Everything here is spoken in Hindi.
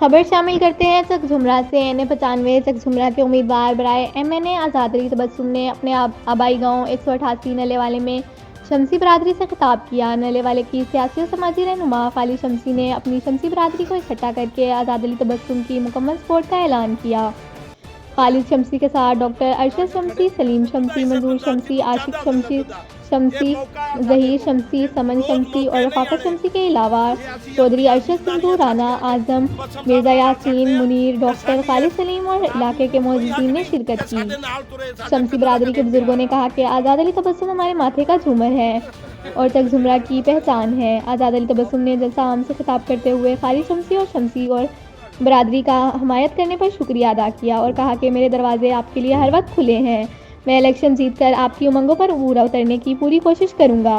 खबर शामिल करते हैं चक झुमरा से। NA-95 चक झुमरा के उम्मीदवार बराए MNA आज़ाद अली तबस्सुम ने अपने आबाई गांव 188 नले वाले में शमसी बरादरी से खिताब किया। नले वाले की सियासी और समाजी रहनुमा खालिद शमसी ने अपनी शमसी बरादरी को इकट्ठा करके आज़ाद अली तबस्सुम की मुकम्मल सपोर्ट का ऐलान किया। खालिद शमसी के साथ डॉक्टर अरशद शमसी, सलीम शमसी, मंजूर शमसी, आशिक शमसी, ज़हीर शमसी, समन शमसी और रफ़ाकत शमसी के अलावा चौधरी अरशद सिंधु, राना आज़म, मिर्ज़ा यासीन, मुनीर, डॉक्टर खालिद सलीम और इलाके के मौजूदीन ने शिरकत की। शमसी बरादरी के बुजुर्गों ने कहा कि आज़ाद अली तबस्सुम हमारे माथे का झूमर है और चक झुमरा की पहचान है। आज़ाद अली तबस्सुम ने जलसा आम से खिताब करते हुए खालिद शमसी और बरादरी का हमायत करने पर शुक्रिया अदा किया और कहा कि मेरे दरवाजे आपके लिए हर वक्त खुले हैं। मैं इलेक्शन जीतकर आपकी उमंगों पर पूरा उतरने की पूरी कोशिश करूंगा।